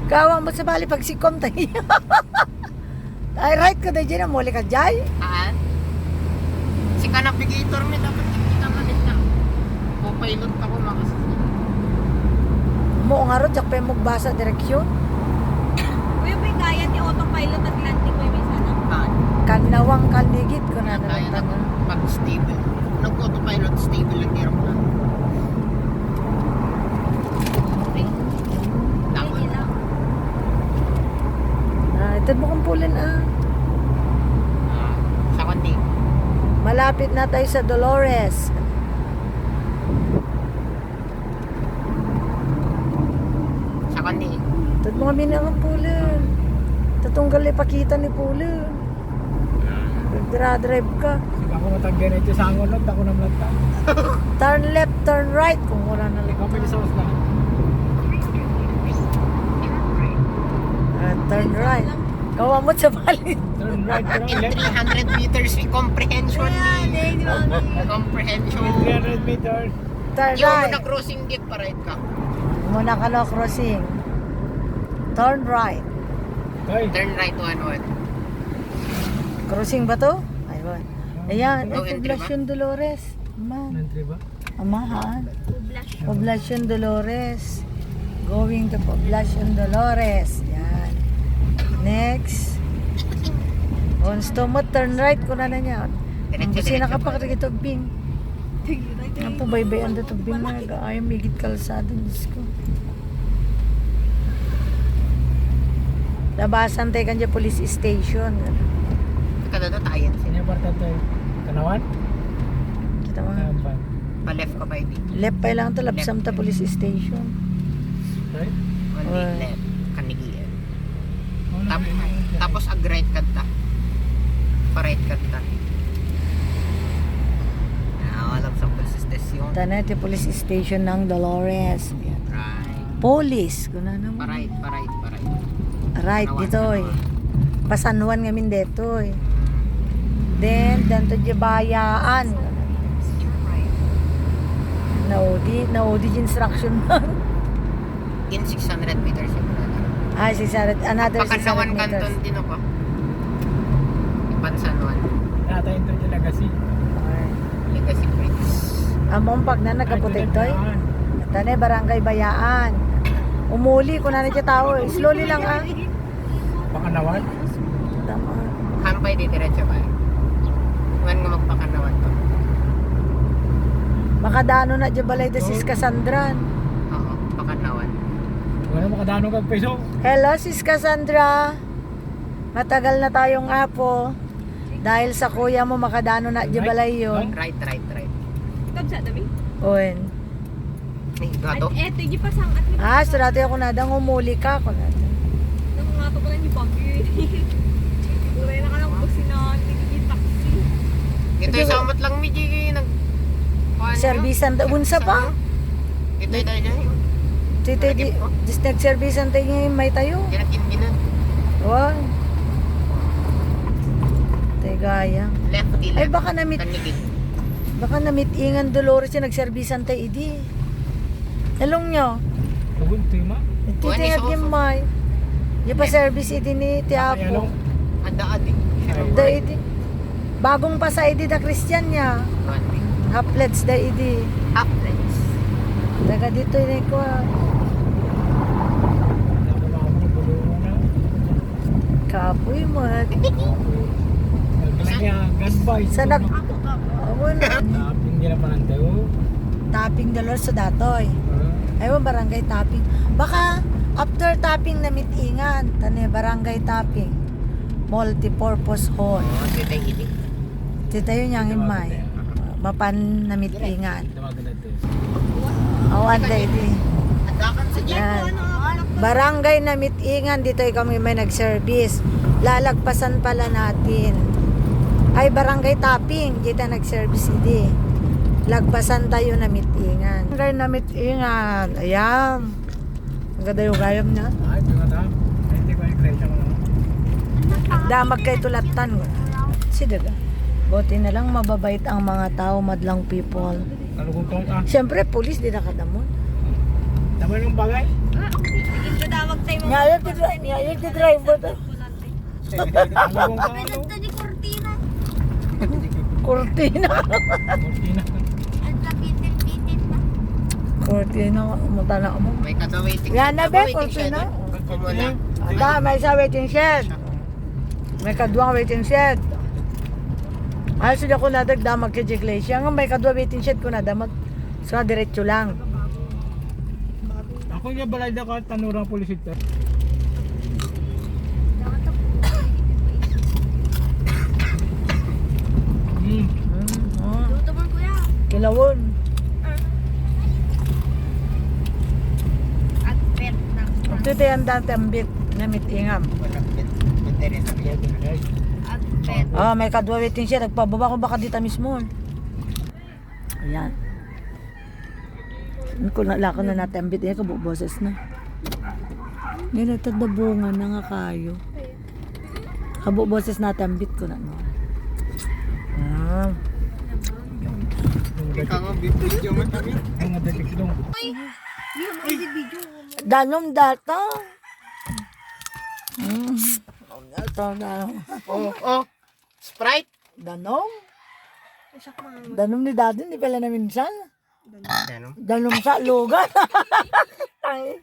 Kawang mo sa bali pag sikom tayo. Ay, right ko na dyan. Muli ka dyan. Si ka navigator mi dapat kita manit na. Co-pilot ako makas. Mo nga ro, tsak pa yung magbasa direksyon. Kuya, may kaya ni autopilot at landing ko yung sana. Kanawang kaligit ko na Kaya na naman. mag-stable. Nag-autopilot stable lang hirap na. Tama. Ito mo kong pulin Sa kundi. Malapit na tayo sa Dolores. Sa kundi. Ito mo kami na kong pulin. Tatunggal ipakita ni pulin. Nagdra-drive ka. Ako matagyan ito sa angon ako na malata. Turn left, turn right. Kung wala na lang. Ikaw pinisawas na. Turn right. Gawa mo sa bali. Turn right, turn In left. 300 meters comprehension. Hindi ba? Comprehension. 300 meters. Turn Yung right. na crossing gate pa right ka. Muna ka no crossing. Turn right. Hoy. Turn right 1-1. Crossing ba to? Ayun. Ayan. No Ay, entry ba? Poblacion Dolores. Man. Entry ba? Amahan. Blush. Poblacion Dolores. Going to Poblacion Dolores. Yan. Next. Once to mo, turn right ko na niya. Ang busina ka pa ito, Bing. Ang po baybayan dito, Bing. Ay, migit kalsada. Diyos ko. Labasan tayo kanyan police station. Kada to tayo. Sino yung parta to? Kanawan? Kita mo. Kanawan. Pa-left ka pa hindi. Left pa lang to, lapsam ta police station. Right? Only Alright. left. Kanigiyan. Oh, no, Tap- no, no, no. Tapos ag-right ka ta. Pa-right ka ta. Walang sa police station. Tanay ito police station ng Dolores. Yan. Right. Police. Kuna naman. Pa-right, pa-right, pa-right. Right, dito eh. Pasan Juan ngamin dito eh. Then, danto di bayaan. Naudi instruction man. In 600 meters yung brother. Ay, 600, another 600 Pakanawan meters. kanton din ako. Ipansanuan. Natayin to yung legacy. Legacy Bridge. Among pag na nagkaputik to eh. Tanay, barangay bayaan. Umuli ko na na tao eh. Slowly lang Pakanawan? Tama. Hampay di diretso ba? Huwag nga magpakanawan to. Makadano na di balay de sis Cassandra. Oo, pakanawan. Wala makadano kag peso. Hello sis Cassandra. Matagal na tayong apo. Dahil sa kuya mo makadano na di balay yun. Right, right, right. Kabsa, dami. Owen. Ay, gato. Eto, yung pasang at So dati ako na dang umuli ka ako na. nang nga to ko lang yung bagyo. Uray na ka lang po sinahan. Yung taxi. Ito yung samat lang mi Jiggy. Servisan ta unsa pa? Ito yung tayo dyan. Tito di just nag-servisan tayo ngayon may tayo. Ginat-ginat. Wow. Tegaya. Left, di Ay left. baka namit ingan Dolores yung nagserbisan tayo idi. Talong nyo. Tugon to yung ma. Tito Buwan ni nga Soso. yung may. Yung pa service idi ni Tiapo. Adaad eh. Da idi. Bagong pa sa idi da Christian niya. Haplets da idi. Half lens. Daga dito yun ko. Kapoy mo. Sa nag... Awan na. Taping nila pa ng tayo. Tapping Dolores sa datoy. Aywan barangay tapping. Baka after tapping na mitingan. Tani barangay tapping. Multipurpose hall. Oo, ito yung ini. Tita yun yung imay. Mapan na mitingan. Tawagan natin. Awan da idi. Adakan sa dyan. Yan. Barangay na mitingan. Dito kami may nag-service. Lalagpasan pala natin. Ay barangay tapping. Dito nag-service idi. Lagpasan tayo na mitingan. Barangay na mitingan. Ayan. Ang ganda yung gayam na. Ay, ito nga ta. Hindi ko yung kresya mo. Damag kay tulatan. Sidaga. Buti na lang mababait ang mga tao, madlang people. Kalugong Siyempre, pulis di nakadamon. Tama yung bagay. Naging kadawag tayo Ngayon ti driver to. Talugong ka ano? Tadi kortina. Cortina. Cortina. At lapitin-pitin na. Cortina, umuta na mo. May waiting Yan na, be, waiting shed. Cortina. Kumula. Ada, may isa waiting shed. May kadwa waiting shed. Ay, sila ko na dagdamag kay Iglesia. Nga may kadwa waiting shed ko na damag. So, diretso lang. Ako nga balay na ka tanurang pulis ito. Luto mo kuya. Kilawon. At pet na. Ito tayo ang dati ang bit na mitingam. At pet. Ah, may kadwa waiting shed. Nagpababa ko baka dito mismo. Ayan. Kung nalako na natin ang bit, yan kabuboses na. Yan natadabungan na nga kayo. Kabuboses natin ang bit ko na. No? Ah. Ikaw ang bibidyo mo kami. Mga detektong. Danom data. Data na. Oh. Sprite. Danom? Danom ni daddy, hindi pala na minsan. Ano? Danom sa lugan. Ay.